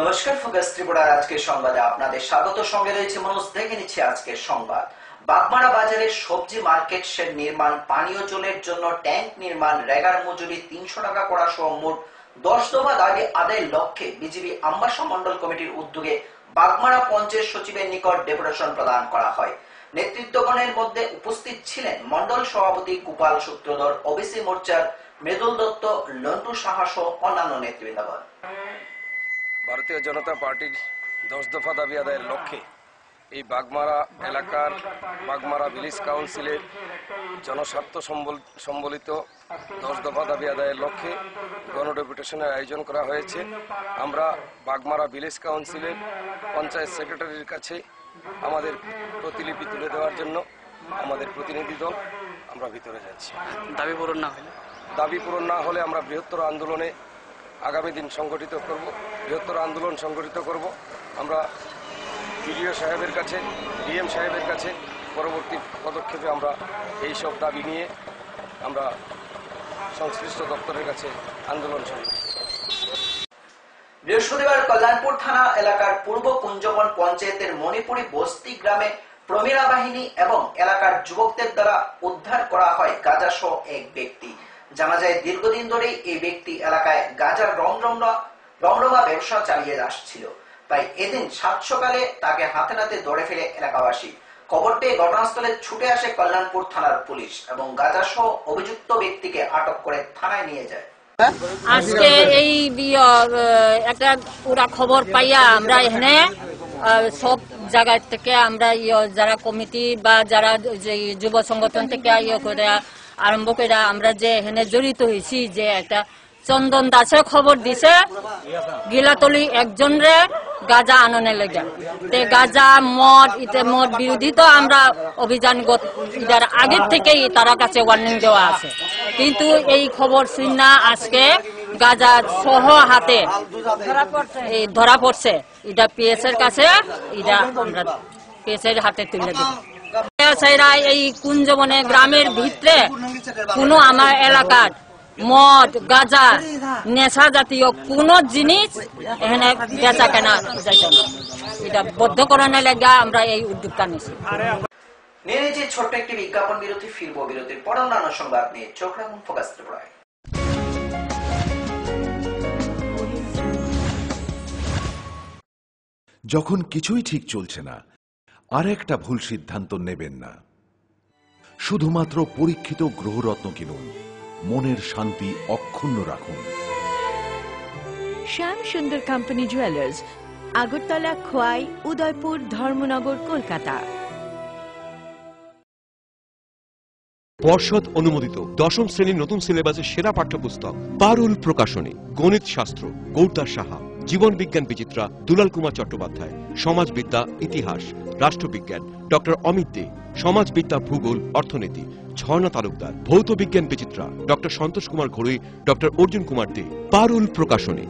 নমস্কার, ফোকাস ত্রিপুরার আজকের সংবাদে আপনাদের স্বাগত। সঙ্গে রয়েছে মনোজ। দেখে নিচ্ছে আজকের সংবাদ। বাগমারা বাজারে সবজি মার্কেট শেড নির্মাণ, পানীয় জলের জন্য ট্যাঙ্ক নির্মাণ, রেগার মজুরি 300 টাকা করা সহ মোট 10 দফা দাবি আদায়ের লক্ষ্যে বিজেপি আমবাসা মন্ডল কমিটির উদ্যোগে বাগমারা পঞ্চায়েত সচিবের নিকট ডেপুটেশন প্রদান করা হয়। নেতৃত্বগণের মধ্যে উপস্থিত ছিলেন মন্ডল সভাপতি গোপাল সূত্রধর, ওবিসি মোর্চার মৃদুল দত্ত, লন্টু সাহা সহ অন্যান্য নেতৃবৃন্দগণ। ভারতীয় জনতা পার্টির 10 দফা দাবি আদায়ের লক্ষ্যে এই বাগমারা এলাকার বাগমারা ভিলেজ কাউন্সিলের জনস্বার্থ সম্বলিত 10 দফা দাবি আদায়ের লক্ষ্যে গণডেপুটেশনের আয়োজন করা হয়েছে। আমরা বাগমারা ভিলেজ কাউন্সিলের পঞ্চায়েত সেক্রেটারির কাছে আমাদের প্রতিলিপি তুলে দেওয়ার জন্য আমাদের প্রতিনিধি দল আমরা ভিতরে যাচ্ছি। দাবি পূরণ না হলে আমরা বৃহত্তর আন্দোলনে আগামী দিন বৃহত্তর আন্দোলন সংগঠিত করব। আমরা বিডিও সাহেবের কাছে, ডিএম সাহেবের কাছে পরবর্তী পদক্ষেপে আমরা এই সব দাবি নিয়ে আমরা সংশ্লিষ্ট দপ্তরের কাছে আন্দোলন সংগঠিত করব। বৃহস্পতিবার কল্যাণপুর থানা এলাকার পূর্ব কুঞ্জবন পঞ্চায়েতের মণিপুরি বস্তি গ্রামে প্রমীলা বাহিনী এবং এলাকার যুবকদের দ্বারা উদ্ধার করা হয় গাঁজা সহ এক ব্যক্তি। জানা যায়, দীর্ঘদিন ধরে এই ব্যক্তি এলাকায় গাঁজার রমরমা ব্যবসা চালিয়ে আসছিল। তাই এদিন সাত সকালে তাকে হাতে নাতে ধরে ফেলে এলাকাবাসী। খবর পেয়ে ঘটনাস্থলে ছুটে আসে কল্যাণপুর থানার পুলিশ এবং গাঁজা সহ অভিযুক্ত ব্যক্তিকে আটক করে থানায় নিয়ে যায়। আজকে এই একটা পুরা খবর পাইয়া আমরা এখানে সব জায়গা থেকে আমরা যারা কমিটি বা যারা যুব সংগঠন থেকে করে আরম্ভ করে আমরা যে এখানে জড়িত হয়েছি, যে একটা চন্দন দাসে খবর দিছে গিলাতলি একজনরে গাঁজা আননে লেগে। গাঁজা মদ বিরোধী তো আমরা অভিযান এটার আগের থেকেই তারা কাছে ওয়ার্নিং দেওয়া আছে, কিন্তু এই খবর শুনে আজকে গাঁজা সহ হাতে ধরা পড়ছে। এটা পিএস এর কাছে, এটা আমরা পিএস এর হাতে তুলে দিব। এই কুঞ্জবনে গ্রামের ভিতরে কোনো আমার এলাকার মদ, গাঁজা, নেশা জাতীয় কোন জিনিস এখানে বেচা কেনা যাইত না। এটা বদ্ধকরণের লেগে আমরা এই উদ্যোগটা নিয়েছি। নিয়ে ছোট্ট একটি বিজ্ঞাপন বিরতি, ফিরবো বিরতির পর অন্যান্য সংবাদ নিয়ে। চোখ রাখুন ফোকাস ত্রিপুরায়। যখন কিছুই ঠিক চলছে না, আর একটা ভুল সিদ্ধান্ত নেবেন না। শুধুমাত্র পরীক্ষিত গ্রহরত্ন কিনুন, মনের শান্তি অক্ষুণ্ণ রাখুন। শ্যাম সুন্দর কোম্পানি জুয়েলার্স, আগরতলা, খোয়াই, উদয়পুর, ধর্মনগর, কলকাতা। পর্ষদ অনুমোদিত 10ম শ্রেণীর নতুন সিলেবাসের সেরা পাঠ্যপুস্তক পারুল প্রকাশনী। গণিত শাস্ত্র গৌরদাস সাহা, জীবন বিজ্ঞান বিচিত্রা দুলাল কুমার চট্টোপাধ্যায়, সমাজবিদ্যা ইতিহাস রাষ্ট্রবিজ্ঞান ডক্টর অমিত দে, সমাজবিদ্যা ভূগোল অর্থনীতি ঝর্ণা তালুকদার, ভৌত বিজ্ঞান বিচিত্রা ডক্টর সন্তোষ কুমার ঘড়ুই, ডক্টর অর্জুন কুমার দে। পারুল প্রকাশনী।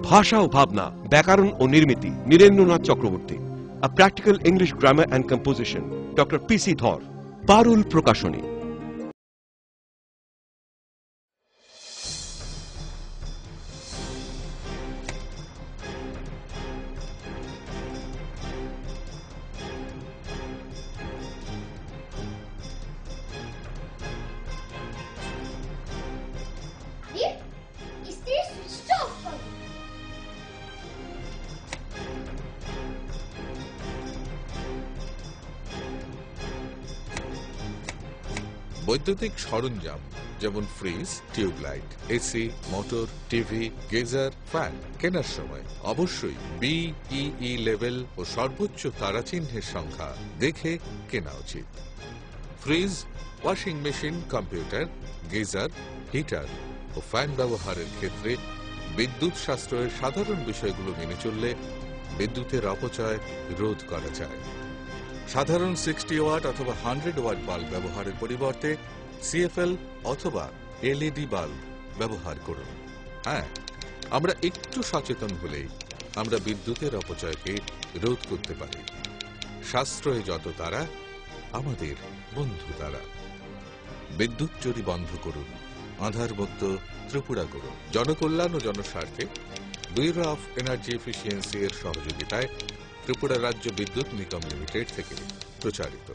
ভাষা ও ভাবনা, ব্যাকরণ ও নির্মিতি Nirendranath Chakraborty. A practical English grammar and composition doctor PC Dhar. Parul Prakashani. বৈদ্যুতিক সরঞ্জাম যেমন fridge, tube light, AC, motor, TV, geyser, fan কেনার সময় অবশ্যই বিইই লেভেল ও সর্বোচ্চ তারাচিহ্নের সংখ্যা দেখে কেনা উচিত। Fridge, washing machine, computer, geyser, heater ও ফ্যান ব্যবহারের ক্ষেত্রে বিদ্যুৎ সাশ্রয়ের সাধারণ বিষয়গুলো মেনে চললে বিদ্যুতের অপচয় রোধ করা যায়। সাধারণ 60 ওয়াট অথবা 100 ওয়াট বাল্ব ব্যবহারের পরিবর্তে সিএফএল অথবা এলইডি বাল্ব ব্যবহার করুন। হ্যাঁ, আমরা একটু সচেতন হলেই আমরা বিদ্যুতের অপচয়কে রোধ করতে পারি। সাশ্রয়ে যত তারা, আমাদের বন্ধু তারা। বিদ্যুৎ চুরি বন্ধ করুন, আধারমুক্ত ত্রিপুরা করুন। জনকল্যাণ ও জনস্বার্থে ব্যুরো অফ এনার্জি এফিসিয়েন্সি এর সহযোগিতায় ত্রিপুরা রাজ্য বিদ্যুৎ নিগম লিমিটেড থেকে প্রচারিত।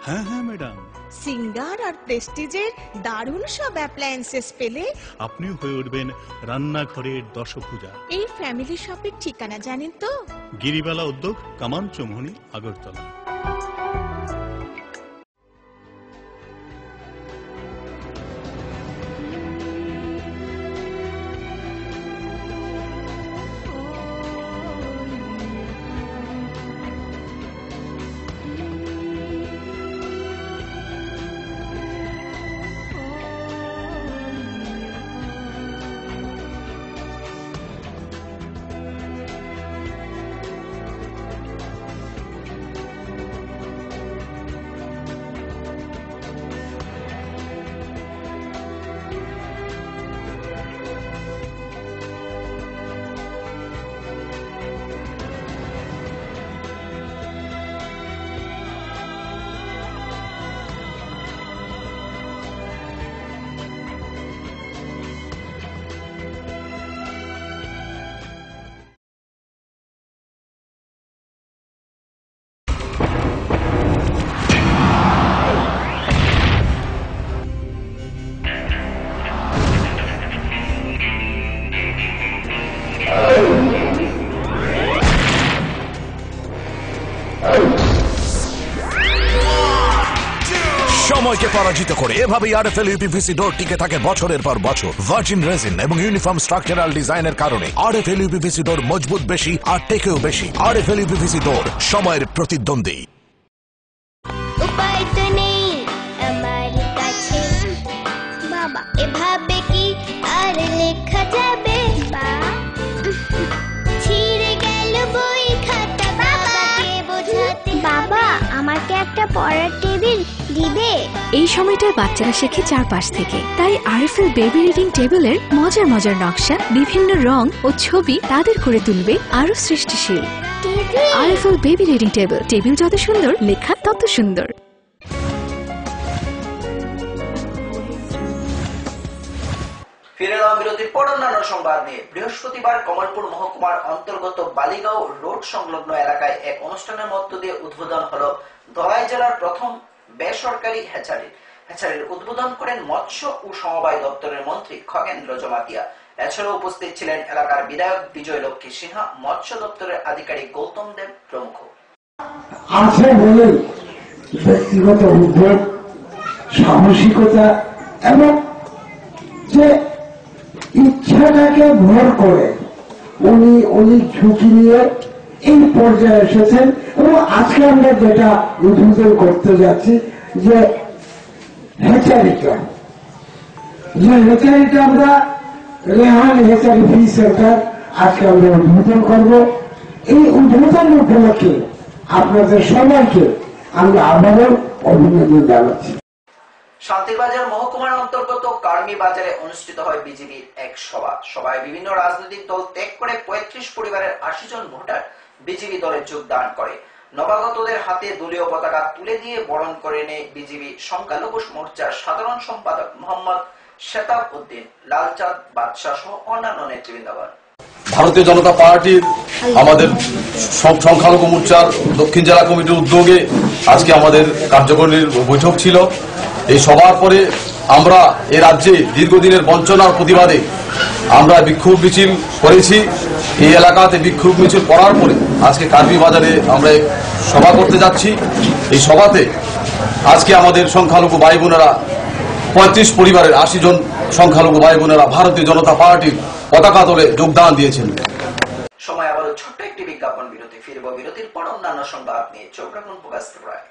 হ্যাঁ হ্যাঁ ম্যাডাম, সিঙ্গার আর প্রেস্টিজের দারুণ সব অ্যাপ্লায়েন্সেস পেলে আপনিও হয়ে উঠবেন রান্নাঘরের দশভুজা। এই ফ্যামিলি শপের ঠিকানা জানেন তো? গিরিবালা উদ্যোগ, কামান চৌমুহনী, আগরতলা। সময়কে পরাজিত করে এভাবেই আরএফএল ইউপিভিসি ডোর টিকে থাকে বছরের পর বছর। ভার্জিন রেজিন এবং ইউনিফর্ম স্ট্রাকচারাল ডিজাইনের কারণে আরএফএল ইউপিভিসি ডোর মজবুত বেশি আর টেকেও বেশি। আরএফএল ইউপিভিসি ডোর, সময়ের প্রতিদ্বন্দ্বী। উপায় তো নেই আমার কাছে বাবা, এভাবে কি আর লেখা যাবে? ছিঁড়ে গেল বই খাতা, বাবাকে বোঝাতে। বাবা, আমাকে একটা পড়ার টেবিল দিবে? এই সময়টায় বাচ্চারা শেখে চারপাশ থেকে, তাই আরএফএল বেবি রিডিং টেবিলের মজার মজার নকশা, বিভিন্ন রং ও ছবি তাদের করে তুলবে আরো সৃষ্টিশীল। RFL baby reading table, table যত সুন্দর, লেখা তত সুন্দর। ফিরে এলাম বিরতির পর অন্যান্য সংবাদ নিয়ে। বৃহস্পতিবার কমলপুর মহকুমার অন্তর্গত বালিগাঁও রোড সংলগ্ন এলাকায় এক অনুষ্ঠানের মধ্য দিয়ে উদ্বোধন হলো ধলাই জেলার প্রথম বেসরকারি হ্যাচারি। হ্যাচারির উদ্বোধন করেন মৎস্য ও সমবায় দপ্তরের মন্ত্রী খগেন্দ্র জমাতিয়া। এছাড়াও উপস্থিত ছিলেন এলাকার বিধায়ক বিজয় লক্ষ্মী সিনহা, মৎস্য দপ্তরের আধিকারিক গৌতম দেব প্রমুখ। আছে বলে ব্যক্তিগত উদ্যোগ, সাহসিকতা এবং যে ইচ্ছাটাকে ভর করে উনি অনেক ঝুঁকি নিয়ে এই পর্যায়ে এসেছেন। এবং আজকে আমরা যেটা উদ্বোধন করতে যাচ্ছি, যে হ্যাচারিটা আমরা রেহান হ্যাচারি ফি সেন্টার আজকে আমরা উদ্বোধন করব। এই উদ্বোধন উপলক্ষে আপনাদের সবাইকে আমরা আবারও অভিনন্দন জানাচ্ছি। শান্তিরবাজার মহকুমার অন্তর্গত কার্মি বাজারে অনুষ্ঠিত হয় বিজেপির এক সভা। সভায় বিভিন্ন রাজনৈতিক দল ত্যাগ করে 35 পরিবারের 80 জন ভোটার বিজেপি দলে যোগদান করে। নবাগতদের হাতে দলীয় পতাকা তুলে দিয়ে বরণ করে নেয় বিজেপি সংখ্যালঘু মোর্চার সাধারণ সম্পাদক মোহাম্মদ শেতাব উদ্দিন, লালচাঁদ বাদশাহ সহ অন্যান্য নেতৃবৃন্দগণ। ভারতীয় জনতা পার্টির আমাদের সংখ্যালঘু মোর্চার দক্ষিণ জেলা কমিটির উদ্যোগে আজকে আমাদের কার্যকরীর বৈঠক ছিল। এই সভার পরে আমরা এই রাজ্যে দীর্ঘদিনের বঞ্চনার প্রতিবাদে আমরা বিক্ষোভ মিছিল করেছি। এই এলাকাতে বিক্ষোভ মিছিল করার পরে আজকে কার্বি বাজারে আমরা সভা করতে যাচ্ছি। এই সভাতে আজকে আমাদের সংখ্যালঘু ভাই বোনেরা 35 পরিবারের 80 জন সংখ্যালঘু ভাই বোনেরা ভারতীয় জনতা পার্টির পতাকা দলে যোগদান দিয়েছেন। সময় আবারও ছোট্ট একটি বিজ্ঞাপন বিরতি। ফিরব বিরতির পর অন্যান্য সংবাদ নিয়ে। চোখ রাখুন প্রকাশ ত্রিপুরায়।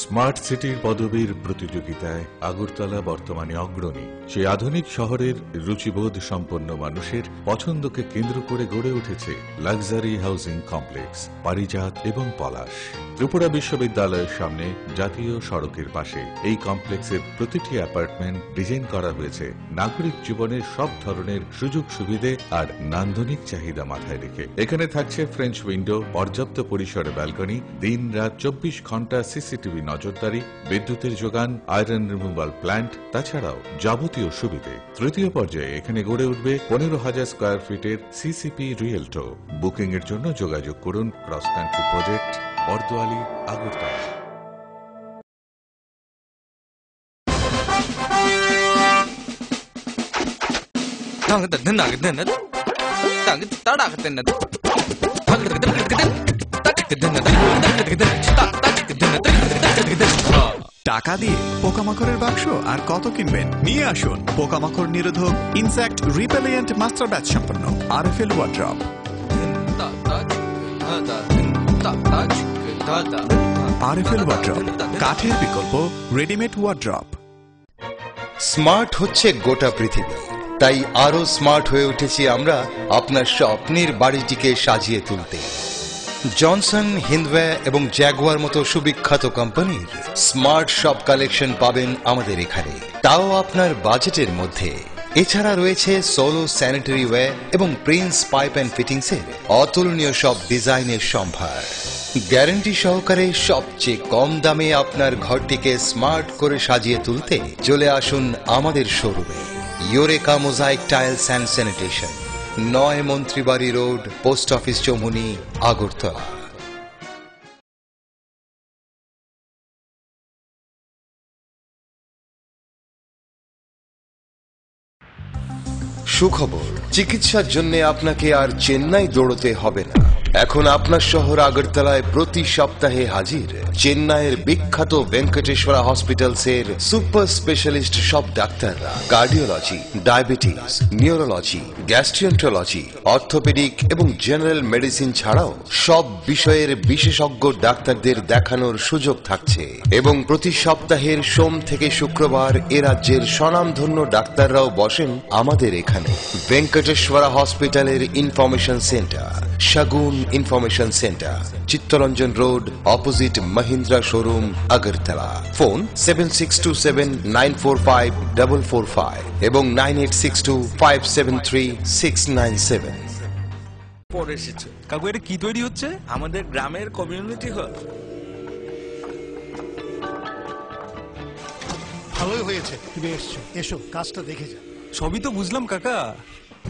স্মার্ট সিটির পদবীর প্রতিযোগিতায় আগরতলা বর্তমানে অগ্রণী। সেই আধুনিক শহরের রুচিবোধ সম্পন্ন মানুষের পছন্দকে কেন্দ্র করে গড়ে উঠেছে লাক্সারি হাউজিং কমপ্লেক্স পারিজাত এবং পলাশ। ত্রিপুরা বিশ্ববিদ্যালয়ের সামনে জাতীয় সড়কের পাশে এই কমপ্লেক্সের প্রতিটি অ্যাপার্টমেন্ট ডিজাইন করা হয়েছে নাগরিক জীবনের সব ধরনের সুযোগ সুবিধে আর নান্দনিক চাহিদা মাথায় রেখে। এখানে থাকছে ফ্রেঞ্চ উইন্ডো, পর্যাপ্ত পরিসরে ব্যালকনি, দিন রাত 24 ঘন্টা সিসিটিভি নজরদারি, বিদ্যুতের যোগান, আয়রন রিমুভাল প্ল্যান্ট, তাছাড়াও যাবতীয় সুবিধে। তৃতীয় পর্যায়ে এখানে গড়ে উঠবে 15,000 স্কয়ার ফিটের সিসিপি রিয়েলটো। বুকিং এর জন্য যোগাযোগ করুন cross country project, Bordowali, Agartala. টাকা দিয়ে পোকামাকড়ের বাক্স আর কত কিনবেন? নিয়ে আসুন পোকামাকড় নিরোধক ইনসেক্ট রিপেলিয়েন্ট মাস্টার ব্যাচ সম্পন্ন আরএফএল ওয়ার্ড্রপ। আরএফএল ওয়ার্ড্রপ, কাঠের বিকল্প রেডিমেড ওয়ার্ড্রপ। স্মার্ট হচ্ছে গোটা পৃথিবী, তাই আরো স্মার্ট হয়ে উঠেছি আমরা আপনার স্বপ্নের বাড়িটিকে সাজিয়ে তুলতে। জনসন, হিন্দওয়ে এবং জ্যাগুয়ার মতো সুবিখ্যাত কোম্পানির স্মার্ট সব কালেকশন পাবেন আমাদের এখানে, তাও আপনার বাজেটের মধ্যে। এছাড়া রয়েছে সোলো স্যানিটারি ওয়্যার এবং প্রিন্স পাইপ অ্যান্ড ফিটিংসের অতুলনীয় সব ডিজাইনের সম্ভার। গ্যারান্টি সহকারে সবচেয়ে কম দামে আপনার ঘরটিকে স্মার্ট করে সাজিয়ে তুলতে চলে আসুন আমাদের শোরুমে। Eureka mosaic tiles and sanitation, 9 Mantribari road, post office Chaumuhani, Agartala. সুখবর, চিকিৎসার জন্য আপনাকে আর চেন্নাই দৌড়তে হবে না। এখন আপনার শহর আগরতলায় প্রতি সপ্তাহে হাজির চেন্নাইয়ের বিখ্যাত ভেঙ্কটেশ্বরা হসপিটালসের সুপার স্পেশালিস্ট সব ডাক্তাররা। কার্ডিওলজি, ডায়াবেটিস, নিউরোলজি, গ্যাস্ট্রিয়েন্ট্রোলজি, অর্থোপেডিক এবং জেনারেল মেডিসিন ছাড়াও সব বিষয়ের বিশেষজ্ঞ ডাক্তারদের দেখানোর সুযোগ থাকছে। এবং প্রতি সপ্তাহের সোম থেকে শুক্রবার এ রাজ্যের স্বনামধন্য ডাক্তাররাও বসেন আমাদের এখানে। ভেঙ্কটেশ্বরা হসপিটালের information centre, Shagun information centre, Chittaranjan road, opposite Mahindra showroom, Agartala. Phone 7627945445 এবং 9862573697। পরে এসেছে কাকু, এটা কি তৈরি হচ্ছে? আমাদের গ্রামের কমিউনিটি হল। ভালোই হয়েছে তুমি এসছো, এসো কাজটা দেখে যা। সবই তো বুঝলাম কাকা,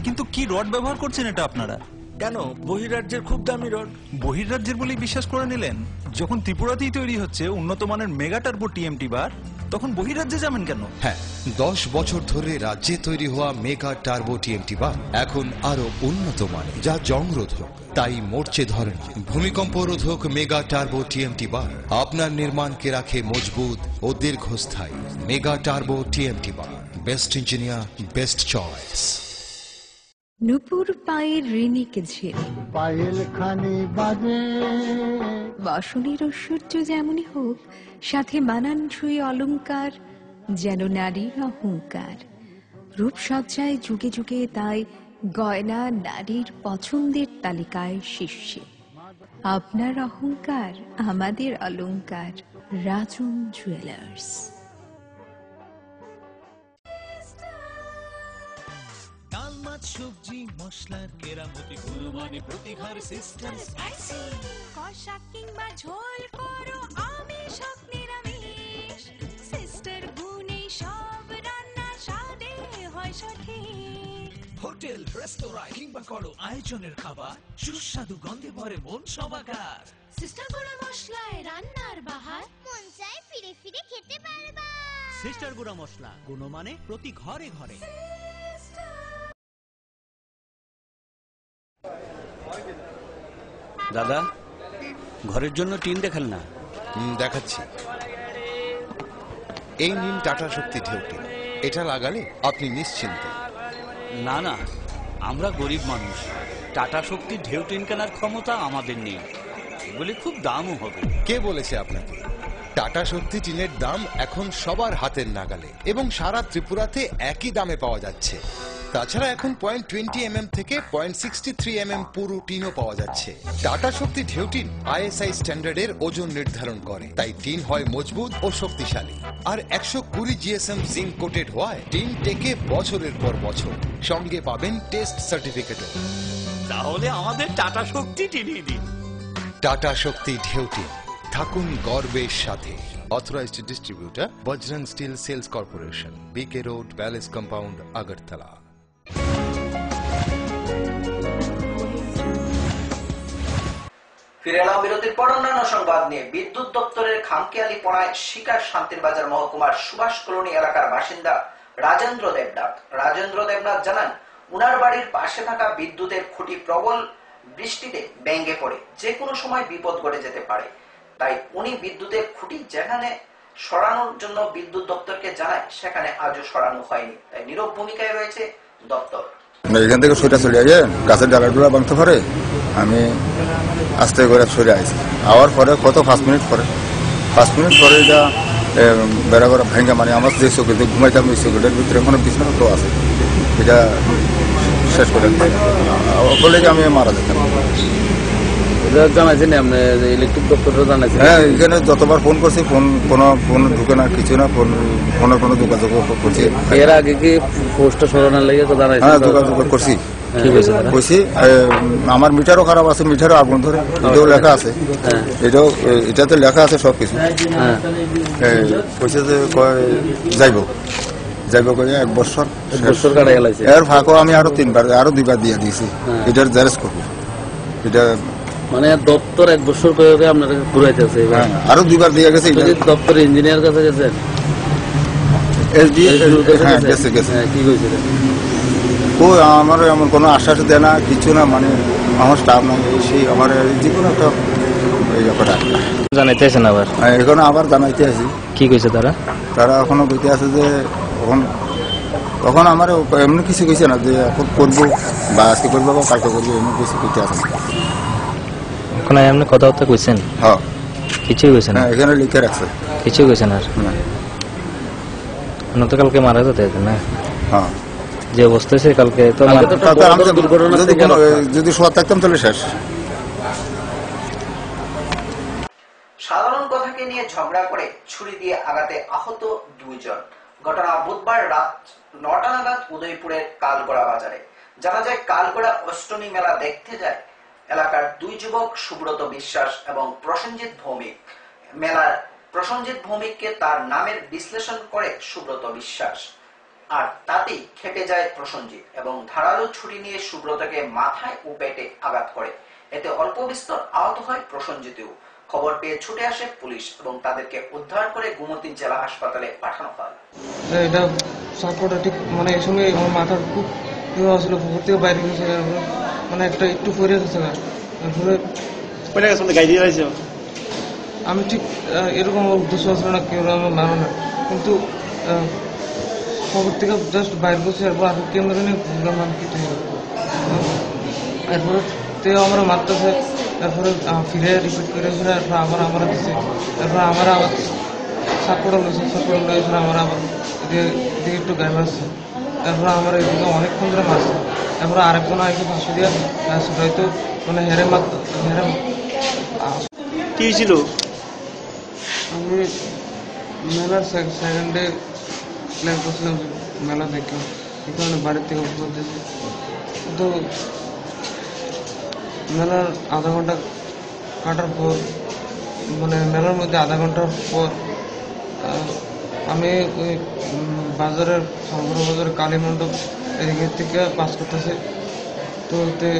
কিন্তু কি রড ব্যবহার করছেন এটা আপনারা? কেন, বহিরাজ্যের খুব দামি রড। বহিরাজ্যের বলেই বিশ্বাস করে নিলেন? যখন ত্রিপুরাতেই তৈরি হচ্ছে উন্নত মানের মেগা টার্বো টিএমটি বার, তখন বহিরাজ্যে যাবেন কেন? হ্যাঁ, 10 বছর ধরে রাজ্যে তৈরি হওয়া মেগা টার্বো টিএমটি বার এখন আরো উন্নত মানের, যা জংরোধক, তাই মরচে ধরেন। ভূমিকম্প রোধক মেগা টার্বো টিএমটি বার আপনার নির্মাণকে রাখে মজবুত ও দীর্ঘস্থায়ী। Mega turbo TMT bar, best engineer, best choice. নুপুর পায়ের ঋণিক ঝিল, পায়েল খানি বাজে। বসনের ঐশ্বর্য যেমনই হোক, সাথে মানানসই অলংকার, যেন নারীর অহংকার। রূপসজ্জায় যুগে যুগে তাই গয়না নারীর পছন্দের তালিকায় শীর্ষে। আপনার অহংকার আমাদের অলংকার, রাজন জুয়েলার্স। সবজি মশলার কেরামতি গুণমানে প্রতি ঘরে সিস্টার স্পাইসি। কষা কিংবা ঝোল করো আমিষ হোক নিরামিষ, সিস্টার গুণে সব রান্না স্বাদে হয় সঠিক। হোটেল, রেস্তোরাঁ কিংবা করো আয়োজনের খাবার, সুস্বাদু গন্ধে ভরে মন সবাকার। সিস্টার গুঁড়া মশলায় রান্নার বাহার, মন চাই ফিরে ফিরে খেতে পারবা। সিস্টার গুঁড়া মশলা, গুণমানে প্রতি ঘরে ঘরে। দাদা, ঘরের জন্য টিন দেখান না। দেখাচ্ছি। এই নিন টাটা শক্তি ঢেউটি, এটা লাগালে আপনি নিশ্চিন্ত। না না, আমরা গরিব মানুষ, টাটা শক্তি ঢেউ টিন কেনার ক্ষমতা আমাদের নেই। এগুলি খুব দামও হবে। কে বলেছে আপনাকে? টাটা শক্তি টিনের দাম এখন সবার হাতের নাগালে এবং সারা ত্রিপুরাতে একই দামে পাওয়া যাচ্ছে। তাছাড়া এখন 0.20 থেকে 0.63 পুরো টিনও পাওয়া যাচ্ছে। টাটা শক্তি ঢেউ টিন ISI স্ট্যান্ডার্ডের ওজন নির্ধারণ করে, তাই টিন হয় মজবুত ও শক্তিশালী। আর 120 GSM জিঙ্ক কোটেড হওয়ায় টিন টেকে বছরের পর বছর। সঙ্গে পাবেন টেস্ট সার্টিফিকেটও। তাহলে আমাদের টাটা শক্তি টিনই দিন। টাটা শক্তি ঢেউ টিন, থাকুন গর্বের সাথে। Authorized distributor Bajrang steel sales corporation, BK road, palace compound, Agartala. ফিরে এলাম বিরতির পর অন্যান্য সংবাদ নিয়ে। বিদ্যুৎ দপ্তরের খামখেয়ালিপনায় শিকার শান্তিরবাজার মহকুমার সুভাষ কলোনি এলাকার বাসিন্দা রাজেন্দ্র দেবনাথ। রাজেন্দ্র দেবনাথ জানান, উনার বাড়ির পাশে থাকা বিদ্যুতের খুঁটি প্রবল বৃষ্টিতে ভেঙে পড়ে যে কোনো সময় বিপদ ঘটে যেতে পারে। তাই উনি বিদ্যুতের খুঁটি যেখানে সরানোর জন্য বিদ্যুৎ দপ্তরকে জানায়, সেখানে আজও সরানো হয়নি। তাই নীরব ভূমিকায় রয়েছে দপ্তর। এখান থেকে সরে চলে আসে গাছের ডালাগুলো ভাঙতে পারে, আমি আস্তে করে সরে আসি। আওয়ার পরে কত 5 মিনিট পরে এটা বেড়া করে ভেঙে, মানে আমার যে চৌকিতে ঘুমাইতাম ওই চৌকিটার ভিতরে কোনো বিছানা তো আছে, এটা শেষ করে বলে যে আমি মারা যেতাম। জানাইছেন আপনি ইলেকট্রিক দপ্তরটা জানাইছেন? হ্যাঁ, এখানে যতবার ফোন করছি ফোন ঢুকে না, কিছু না, ফোনের কোনো যোগাযোগ করছি। এর আগে কি পোস্টটা সরানোর লেগে জানাইছেন? হ্যাঁ, যোগাযোগ করছি। বলছি আমার মিটারও খারাপ আছে, মিটারও আগুন ধরে, এটাও লেখা আছে, এটাতে লেখা আছে সবকিছু। বলছে যে যাইব করে 1 বছর কাটাই গেছে। এর ফাঁকও আমি আরো 2বার দিয়ে দিয়েছি, এটার জেরেস করবো। এটা মানে দপ্তর 1 বছর করে আপনারা ঘুরাইতেছে, আরো 2বার দিয়ে গেছে। দপ্তর ইঞ্জিনিয়ার কাছে গেছেন? গেছে। কি কইছে? ও আমার এমন কোনো আশ্বাস দেয় না, কিছু না, মানে আমার স্টাফ নাই, সেই আমার যে কোনো একটা জানাইতেছেন আবার? এখন আবার জানাইতে আছি। কি কইছে তারা এখনো বইতে আছে যে তখন আমার এমনি কিছু কইছে না যে এখন করবো বা আজকে করবো বা কালকে করবো, এমনি কিছু কইতে আছে না। এখন এমনি কথাবার্তা কইছেন? হ্যাঁ, কিছুই কইছে না? এখানে লিখে রাখছে, কিছুই কইছে না। তো কালকে মারা যেতে না? হ্যাঁ, যে অবস্থা সে কালকে তো যদি সোয়া থাকতাম তাহলে শেষ। সাধারণ কথাকে নিয়ে ঝগড়া করে ছুরি দিয়ে আঘাতে আহত 2 জন। ঘটনা বুধবার রাত 9টা নাগাদ উদয়পুরের কালগড়া বাজারে। জানা যায়, কালগড়া অষ্টমী মেলা দেখতে যায় এলাকার 2 যুবক, সুব্রত বিশ্বাস এবং প্রসেনজিৎ ভৌমিক। মেলার প্রসেনজিৎ ভৌমিককে তার নামের বিশ্লেষণ করে সুব্রত বিশ্বাস, আর তাতেই খেপে যায় প্রসেনজিৎ এবং ধারালো ছুরি নিয়ে সুব্রতকে মাথায় ও পেটে আঘাত করে। এতে অল্প বিস্তর আহত হয় প্রসেনজিৎও। খবর পেয়ে ছুটে আসে পুলিশ এবং তাদেরকে উদ্ধার করে গুমতি জেলা হাসপাতালে পাঠানো হয়। এটা সাপোর্টটা ঠিক, মানে এই সঙ্গে আমার মাথার খুব ছিল, পুকুর থেকে বাইরে গেছে, মানে একটা একটু পরে গেছে। আমি ঠিক এরকম উদ্দেশ্য আসলে না, কেউ আমার মানো না, কিন্তু পুকুর থেকে জাস্ট বাইরে গেছে, এরপর আমি কেন্দ্র নিয়ে ঘুরলাম, আমি কেটে এরপরে তেও আমরা মারতেছে, তারপরে ফিরে রিপিট করে এরপর আবার দিচ্ছে, তারপর আমার আবার সাপোর্ট লইছে, আমার আবার এদিকে একটু গায়ে মারছে, তারপরে আমার এদিকে অনেকক্ষণ ধরে মারছে, তারপরে আরেকজন আগে ফাঁসি দিয়ে হয়তো মানে হেরে কি ছিল? আমি মেলার সেকেন্ডে প্ল্যান করছিলাম মেলা দেখে, এই কারণে বাড়ির থেকে দিয়েছি। কিন্তু মেলার আধা ঘন্টা কাটার পর, মানে মেলার মধ্যে আধা ঘন্টার পর আমি ওই বাজারের শঙ্কর বাজারের কালী মণ্ডপ এদিকে থেকে পাস করতেছে, তো ওতে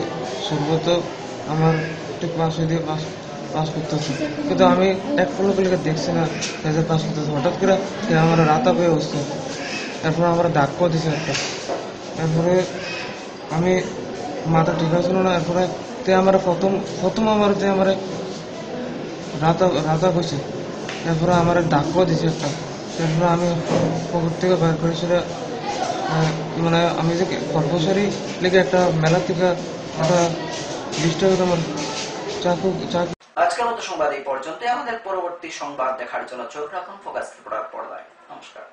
সুব্রত আমার ঠিক পাশে দিয়ে পাস করতেছে, কিন্তু আমি এক পলকে দেখছি না পাস করতেছে। হঠাৎ করে আমার রাতা হয়ে বসছে, এরপরে আমার দাগ করে দিছে একটা, এরপরে আমি মাথা ঠিক আছিল না, এরপরে তে আমার প্রথম আমার যে আমার রাতা করছে, এরপরে আমার দাগ করে দিছে একটা, এরপরে আমি পুকুর থেকে বের করেছিল, মানে আমি যে কর্পোরেশনই লেগে একটা মেলা থেকে একটা লিস্ট আমার চাকু আজকের মতো সংবাদ এই পর্যন্ত। আমাদের পরবর্তী সংবাদ দেখার জন্য চোখ রাখুন ফোকাস ত্রিপুরার পর্দায়। নমস্কার।